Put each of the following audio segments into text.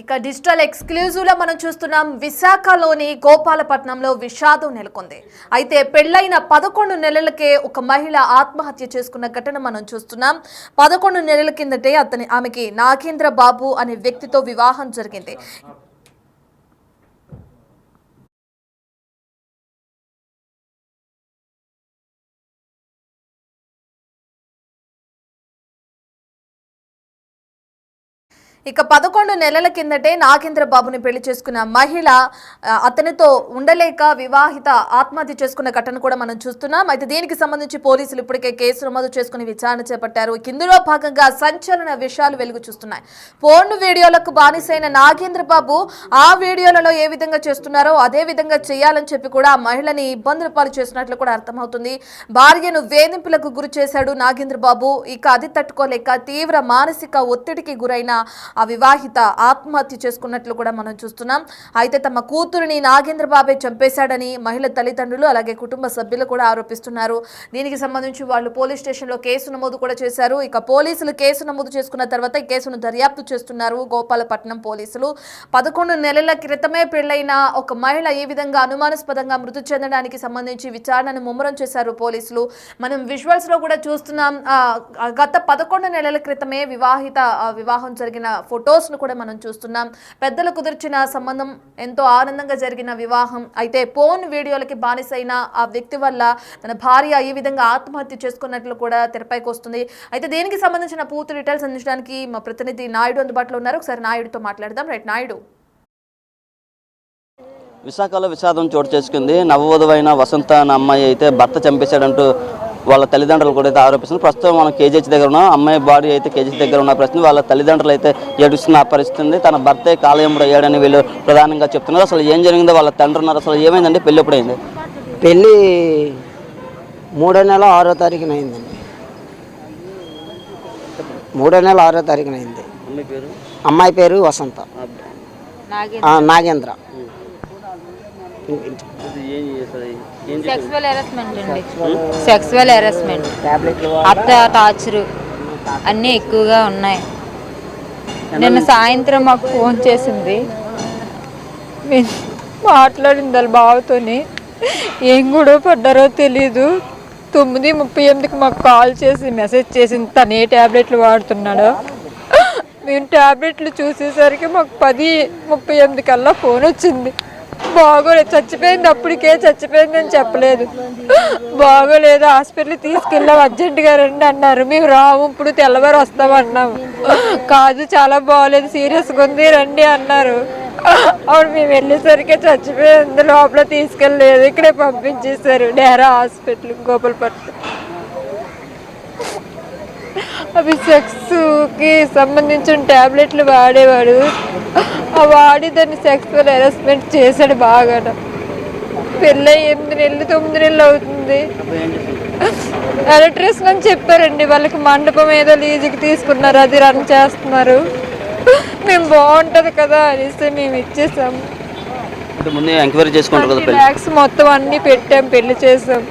ఇక digital exclusive లో మనం చూస్తున్నాం విశాఖలోని గోపాలపట్నంలో విషాదం నెలకొంది. అయితే పెళ్లైన 11 నెలలకే ఒక మహిళ ఆత్మహత్య చేసుకున్న ఘటన మనం చూస్తున్నాం. 11 నెలల కిందటే ఆమెకి నాగేంద్ర బాబు అనే వ్యక్తితో వివాహం జరిగింది. ఇక 11 నెలల కిందటే నాగేంద్ర బాబుని పెళ్లి చేసుకున్న మహిళ అతనితో ఉండలేక వివాహిత ఆత్మహత్య చేసుకున్న ఘటన కూడా మనం చూస్తున్నాం. అయితే దీనికి సంబంధించి పోలీసులు ఇప్పటికే కేసు నమోదు చేసుకుని విచారణ చేపట్టారు. ఇందులో భాగంగా సంచలన విషయాలు వెలుగు చూస్తున్నాయి. ఫోన్ వీడియోలకు బానిసైన నాగేంద్ర బాబు ఆ వీడియోలలో ఏ విధంగా చేస్తున్నారో అదే విధంగా చేయాలని చెప్పి కూడా ఆ మహిళని ఇబ్బందుల పాలు చేసినట్లు కూడా అర్థమవుతుంది. భార్యను వేధింపులకు గురి చేశాడు నాగేంద్ర బాబు. ఇక అది తట్టుకోలేక తీవ్ర మానసిక ఒత్తిడికి గురైన ఆ వివాహిత ఆత్మహత్య చేసుకున్నట్లు కూడా మనం చూస్తున్నాం. అయితే తమ కూతురిని నాగేంద్ర బాబే చంపేశాడని మహిళ తల్లిదండ్రులు అలాగే కుటుంబ సభ్యులు కూడా ఆరోపిస్తున్నారు. దీనికి సంబంధించి వాళ్ళు పోలీస్ స్టేషన్లో కేసు నమోదు కూడా చేశారు. ఇక పోలీసులు కేసు నమోదు చేసుకున్న తర్వాత ఈ కేసును దర్యాప్తు చేస్తున్నారు గోపాలపట్నం పోలీసులు. 11 నెలల క్రితమే పెళ్లైన ఒక మహిళ ఈ విధంగా అనుమానాస్పదంగా మృతి చెందడానికి సంబంధించి విచారణను ముమ్మరం చేశారు పోలీసులు. మనం విజువల్స్ లో కూడా చూస్తున్నాం. గత 11 నెలల క్రితమే వివాహం జరిగిన ఫొటోస్ ను కూడా మనం చూస్తున్నాం. పెద్దలు కుదిర్చిన సంబంధం, ఎంతో ఆనందంగా జరిగిన వివాహం. అయితే ఫోన్ వీడియోలకి బానిసైన ఆ వ్యక్తి వల్ల తన భార్య ఈ విధంగా ఆత్మహత్య చేసుకున్నట్లు కూడా తెరపైకి వస్తుంది. అయితే దీనికి సంబంధించిన పూర్తి డీటెయిల్స్ అందించడానికి మా ప్రతినిధి నాయుడు అందుబాటులో ఉన్నారు. ఒకసారి నాయుడుతో మాట్లాడదాం. రైట్ నాయుడు. విశాఖలో విషాదం చోటు చేసుకుంది. నవవధువైన వసంత అన్న అమ్మాయి అయితే భర్త చంపేశాడంటూ వాళ్ళ తల్లిదండ్రులు కూడా అయితే ఆరోపిస్తుంది. ప్రస్తుతం మనం కేజీహెచ్ దగ్గర ఉన్నాం. అమ్మాయి బాడీ అయితే కేజీహెచ్ దగ్గర ఉన్న ప్రశ్న వాళ్ళ తల్లిదండ్రులు అయితే ఏడుస్తున్న పరిస్థితి. తన భర్తే కాలయముడు అయ్యాడని వీళ్ళు ప్రధానంగా చెప్తున్నారు. అసలు ఏం జరిగిందో వాళ్ళ తండ్రి ఉన్నారు. అసలు ఏమైందండి? పెళ్ళి ఎప్పుడైంది? పెళ్ళి 3వ నెల 6వ తారీఖున అయిందండి. 3వ నెల 6వ తారీఖున అయింది. అమ్మాయి పేరు వసంత, నాగేంద్ర. సెక్సువల్ హెరాస్మెంట్, అత్త టార్చరు అన్నీ ఎక్కువగా ఉన్నాయి. నిన్న సాయంత్రం మాకు ఫోన్ చేసింది, మాట్లాడింది వాళ్ళ బావతోని. ఏం గొడవ పడ్డారో తెలీదు. 9:38కి మాకు కాల్ చేసి మెసేజ్ చేసింది తను ఏ ట్యాబ్లెట్లు వాడుతున్నాడో. మేము ట్యాబ్లెట్లు చూసేసరికి మాకు 10:38 కల్లా ఫోన్ వచ్చింది. బాగోలేదు, చచ్చిపోయింది, అప్పటికే చచ్చిపోయింది అని చెప్పలేదు. బాగోలేదు, హాస్పిటల్కి తీసుకెళ్ళాం, అర్జెంటుగా రండి అన్నారు. మేము రాము, ఇప్పుడు తెల్లవారు వస్తామన్నాము. కాదు చాలా బాగోలేదు, సీరియస్గా ఉంది, రండి అన్నారు. అప్పుడు మేము వెళ్ళేసరికి చచ్చిపోయింది. లోపల తీసుకెళ్ళలేదు, ఇక్కడే పంపించేశారు డేరా హాస్పిటల్ గోపాలపట్నం. అవి సెక్స్కి సంబంధించిన ట్యాబ్లెట్లు వాడేవాడు. ఆ వాడి దాన్ని సెక్సువల్ హెరాస్మెంట్ చేశాడు బాగా. పెళ్ళి 8 నెలలు 9 నెలలు అవుతుంది. ఎలక్ట్రీషియన్ అని చెప్పారండి. వాళ్ళకి మండపం ఏదో లీజుకి తీసుకున్నారు, అది రన్ చేస్తున్నారు. మేము బాగుంటుంది కదా అనేసి మేము ఇచ్చేసాము. ల్యాక్స్ మొత్తం అన్నీ పెట్టాం, పెళ్లి చేసాం.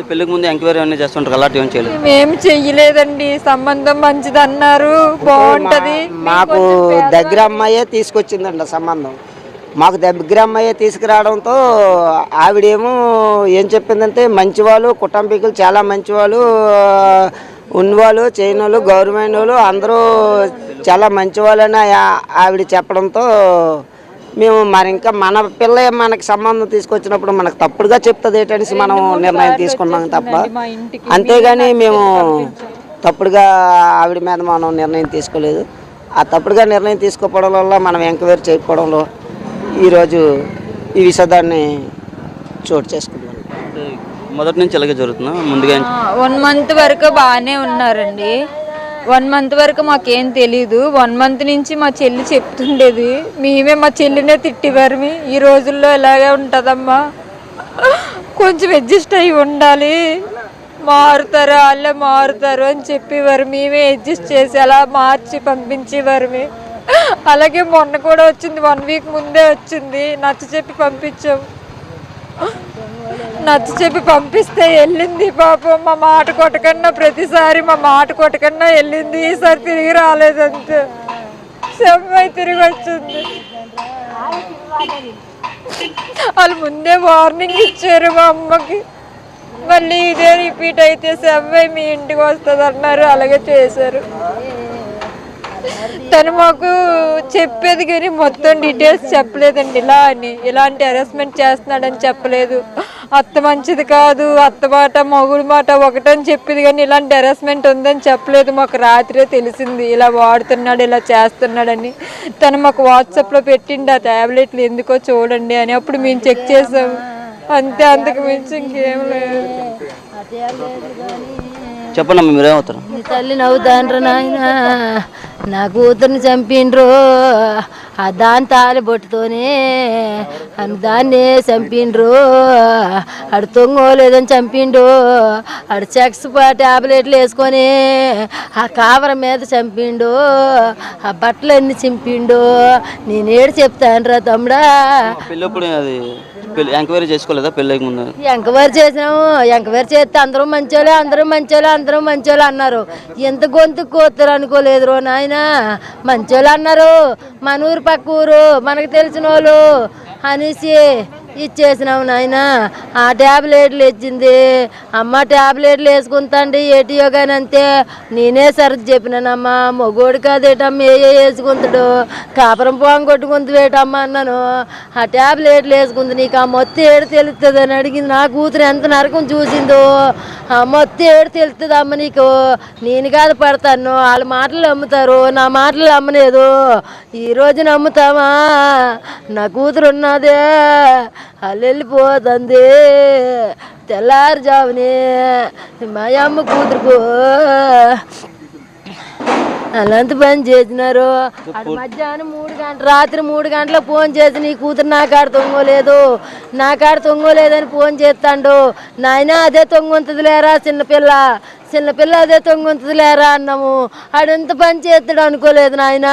పెళ్లికి ముందు ఎంక్వైరీ అన్నీ చేస్తుంటారు, అలాంటి ఏం చేయలేదు. మేము చెయ్యలేదండి. సంబంధం మంచిది అన్నారు, బాగుంటది. మాకు దగ్గర అమ్మాయే తీసుకొచ్చిందండి సంబంధం. మాకు దగ్గర అమ్మాయే తీసుకురావడంతో ఆవిడేమో ఏం చెప్పిందంటే మంచివాళ్ళు, కుటుంబీకులు చాలా మంచివాళ్ళు, ఉన్నవాళ్ళు, చేయని వాళ్ళు, గవర్నమెంట్ వాళ్ళు అందరూ చాలా మంచివాళ్ళని ఆవిడ చెప్పడంతో మేము మరి ఇంకా మన పిల్ల మనకి సంబంధం తీసుకొచ్చినప్పుడు మనకు తప్పుడుగా చెప్తుంది ఏంటనేసి మనం నిర్ణయం తీసుకున్నాం తప్ప, అంతేగాని మేము తప్పుడుగా ఆవిడ మీద మనం నిర్ణయం తీసుకోలేదు. ఆ తప్పుడుగా నిర్ణయం తీసుకోవడం వల్ల మనం ఎంక్వైరీ చేయకపోవడంలో ఈరోజు ఈ విషాదాన్ని చోటు చేసుకున్నాం. మొదటి నుంచి ఎలాగే జరుగుతుందా? ముందుగా 1 మంత్ వరకు బాగానే ఉన్నారండి. 1 మంత్ వరకు మాకేం తెలీదు. 1 మంత్ నుంచి మా చెల్లి చెప్తుండేది, మేమే మా చెల్లినే తిట్టివారు. ఈ రోజుల్లో ఇలాగే ఉంటుందమ్మా, కొంచెం అడ్జస్ట్ అయ్యి ఉండాలి, మారుతారు వాళ్ళే మారుతారు అని చెప్పేవారు. మేమే అడ్జస్ట్ చేసి అలా మార్చి పంపించేవారు. అలాగే మొన్న కూడా వచ్చింది, 1 వీక్ ముందే వచ్చింది. నచ్చ చెప్పి పంపించాము. నచ్చ చెప్పి పంపిస్తే వెళ్ళింది. పాపం మా మాట కొట్టకన్నా, ప్రతిసారి మా మాట కొట్టకన్నా వెళ్ళింది. ఈసారి తిరిగి రాలేదంతే. సెవ్వై తిరిగి వచ్చింది. వాళ్ళు ముందే వార్నింగ్ ఇచ్చారు మా అమ్మకి, మళ్ళీ ఇదే రిపీట్ అయితే సెవ్వై మీ ఇంటికి వస్తుంది అన్నారు. అలాగే చేశారు. తను మాకు చెప్పేది కానీ మొత్తం డీటెయిల్స్ చెప్పలేదండి. ఇలా అని ఇలాంటి హెరాస్మెంట్ చేస్తున్నాడని చెప్పలేదు. అత్త మంచిది కాదు, అత్త మాట మొగుడు మాట ఒకటని చెప్పేది కానీ ఇలాంటి హెరాస్మెంట్ ఉందని చెప్పలేదు. మాకు రాత్రే తెలిసింది ఇలా వాడుతున్నాడు, ఇలా చేస్తున్నాడని. తను మాకు వాట్సాప్లో పెట్టిండి ఆ ట్యాబ్లెట్లు ఎందుకో చూడండి అని. అప్పుడు మేము చెక్ చేసాము అంతే, అంతకు మించి ఇంకేం లేదు. చెప్పండి మీరేమవుతారు? నీ తల్లి నవ్వుతాండ్రు నాయన, నా కూతుర్ని చంపిండ్రు దాని తాలి బొట్టుతోనే దాన్నే చంపిండ్రు. ఆడు తొంగోలేదని చంపిండు. ఆడు చెక్స్ ట్యాబ్లెట్లు వేసుకొని ఆ కావరం మీద చంపిండు. ఆ బట్టలన్నీ చింపిండు. నేనేడు చెప్తానురా తమ్ముడా. పెళ్ళప్పుడు అది ఎంక్వైరీ చేసుకోలేదా పెళ్ళికి ముందు? ఎంక్వైరీ చేసినాము. ఎంక్వైరీ చేస్తే అందరూ మంచోళ్ళే, అందరూ మంచోళ్ళే, అందరూ మంచోళ్ళే అన్నారు. ఎంత గొంతు కోతారు అనుకోలేదు రో నాయన. మంచోళ్ళు అన్నారు, మన ఊరు పక్క ఊరు మనకు తెలిసిన వాళ్ళు అనేసి ఇచ్చేసినాము నాయన. ఆ ట్యాబ్లెట్లు ఇచ్చింది అమ్మ. ట్యాబ్లెట్లు వేసుకుంటాండి ఏటియో కానీ అంతే. నేనే సరిగ్గా చెప్పినానమ్మా, మొగోడు కాదేటమ్మ వేసుకుంటాడు, కాపురం పోంగ కొట్టుకుంది వేటమ్మా అన్నాను. ఆ ట్యాబ్లెట్లు వేసుకుంది. నీకు ఆ మొత్తం ఏడు తెలుస్తుంది అని అడిగింది. నా కూతురు ఎంత నరకం చూసిందో. ఆ మొత్తం ఏడు తెలుస్తుంది అమ్మ నీకు. నేను కాదు పడతాను, వాళ్ళ మాటలు అమ్ముతారు, నా మాటలు అమ్మలేదు. ఈరోజు నమ్ముతామా? నా కూతురు ఉన్నదే వాళ్ళు వెళ్ళిపోతుంది. తెల్లారుజామునే మా అమ్మ కూతురుకు అలాంటి పని చేసినారు. అటు మధ్యాహ్నం 3 గంటలు, రాత్రి 3 గంటలకు ఫోన్ చేసి నీ కూతురు నా కాడ తొంగోలేదు, నా కాడ తొంగోలేదని ఫోన్ చేస్తాడు. నాయన అదే తొంగుంటుంది లేరా చిన్నపిల్ల, చిన్నపిల్ల అదే తొంగుంటుంది లేరా అన్నాము. ఆడెంత పని చేస్తాడు అనుకోలేదు నాయన,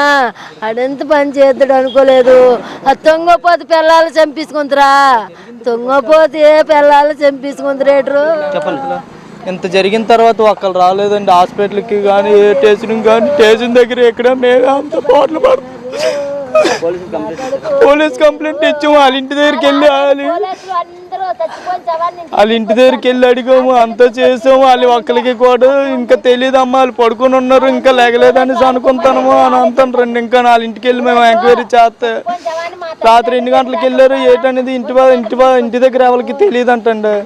ఆడెంత పని చేస్తాడు అనుకోలేదు. అది తొంగపోతే పిల్లలు చంపించుకుంటారా? తొంగపోతే పిల్లలు చంపించుకుంటారేట్రు. ఇంత జరిగిన తర్వాత ఒక్కరు రాలేదండి హాస్పిటల్కి కానీ ఏ స్టేషన్ కానీ. స్టేషన్ దగ్గర ఎక్కడ మేము అంత పోట్లు పడుతుంది. పోలీస్ కంప్లైంట్ ఇచ్చాము. వాళ్ళ ఇంటి దగ్గరికి వెళ్ళి అడిగాము, అంతా చేసాము. వాళ్ళు ఒక్కరికి కూడా ఇంకా తెలియదమ్మా, వాళ్ళు పడుకొని ఉన్నారు, ఇంకా లేగలేదని అనుకుంటాము అని అంటారు. ఇంకా వాళ్ళ ఇంటికి వెళ్ళి మేము ఎంక్వైరీ చేస్తే రాత్రి 2 గంటలకు వెళ్ళారు. ఏంటనేది ఇంటి దగ్గర వాళ్ళకి తెలియదు అంటండి.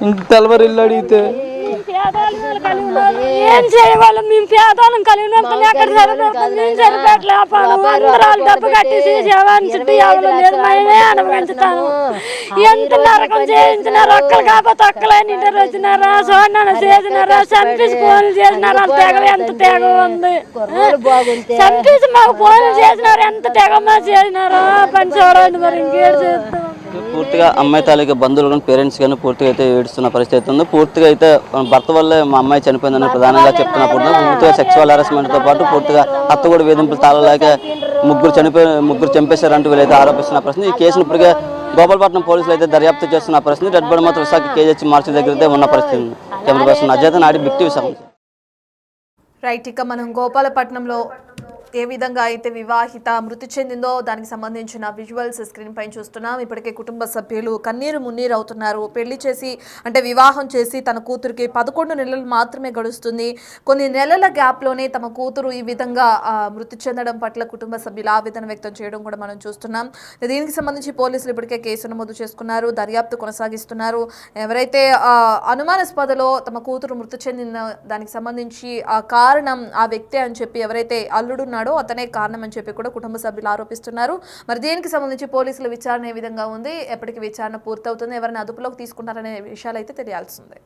ఇంటి తెల్లవారు ఇల్లు అడిగితే ఏం చేయవాళ్ళం మేము పేదవాళ్ళం కలిగిన ఎక్కడ సరిపెట్టలేపాను. డబ్బు కట్టేసి శవాన్ని చుట్టూ ఎవరు లేదు, మేమే అనుభవించుతాను. ఎంత నరకం చేయించినారు. ఒక్కలు కాకపోతే ఒక్కలని ఇంటర్ వచ్చినారా, చూడన్నా చేసినారా, చంపేసి ఫోన్లు చేసినారు. అంత తెగ ఎంత తెగ ఉంది. చంపేసి మాకు ఫోన్లు చేసినారు. ఎంత తెగమ్మా చేసినారో పని చూడండి. మరి ఇంకేడు చేస్తాం. పూర్తిగా అమ్మాయి తాలూకా బంధువులు కానీ పేరెంట్స్ కానీ పూర్తిగా అయితే ఏడుస్తున్న పరిస్థితి ఉంది. పూర్తిగా అయితే భర్త వల్లే మా అమ్మాయి చనిపోయిందని ప్రధానంగా చెప్తున్నప్పుడు పూర్తిగా సెక్సువల్ హెరాస్మెంట్తో పాటు పూర్తిగా అత్త కూడా వేధింపులు తాళలేక ముగ్గురు చంపేశారంటూ వీళ్ళైతే ఆరోపిస్తున్న పరిస్థితి. ఈ కేసును ఇప్పటికే గోపాలపట్నం పోలీసులు అయితే దర్యాప్తు చేస్తున్న పరిస్థితి. రెడ్ బాడీ మాత్రం విశాఖ కేజీహెచ్ మార్చి దగ్గర అయితే ఉన్న పరిస్థితి ఉంది. కెమెరా పర్సన్ అజయ్ నాడి బిగ్ టీవీ విశాఖ. రైట్, ఇక మనం గోపాలపట్నంలో ఏ విధంగా అయితే వివాహిత మృతి చెందిందో దానికి సంబంధించిన విజువల్స్ స్క్రీన్ పైన చూస్తున్నాం. ఇప్పటికే కుటుంబ సభ్యులు కన్నీరు మున్నీరు అవుతున్నారు. పెళ్లి చేసి అంటే వివాహం చేసి తన కూతురికి 11 నెలలు మాత్రమే గడుస్తుంది. కొన్ని నెలల గ్యాప్లోనే తమ కూతురు ఈ విధంగా మృతి చెందడం పట్ల కుటుంబ సభ్యులు ఆవేదన వ్యక్తం చేయడం కూడా మనం చూస్తున్నాం. దీనికి సంబంధించి పోలీసులు ఇప్పటికే కేసు నమోదు చేసుకున్నారు, దర్యాప్తు కొనసాగిస్తున్నారు. ఎవరైతే అనుమానాస్పదలో తమ కూతురు మృతి చెందిన దానికి సంబంధించి ఆ కారణం ఆ వ్యక్తే అని చెప్పి ఎవరైతే అల్లుడున్నాడో అతనే కారణం అని చెప్పి కూడా కుటుంబ సభ్యులు ఆరోపిస్తున్నారు. మరి దీనికి సంబంధించి పోలీసుల విచారణ ఏ విధంగా ఉంది, ఎప్పటికి విచారణ పూర్తవుతుంది, ఎవరిని అదుపులోకి తీసుకుంటారనే విషయాలు అయితే తెలియాల్సిందే.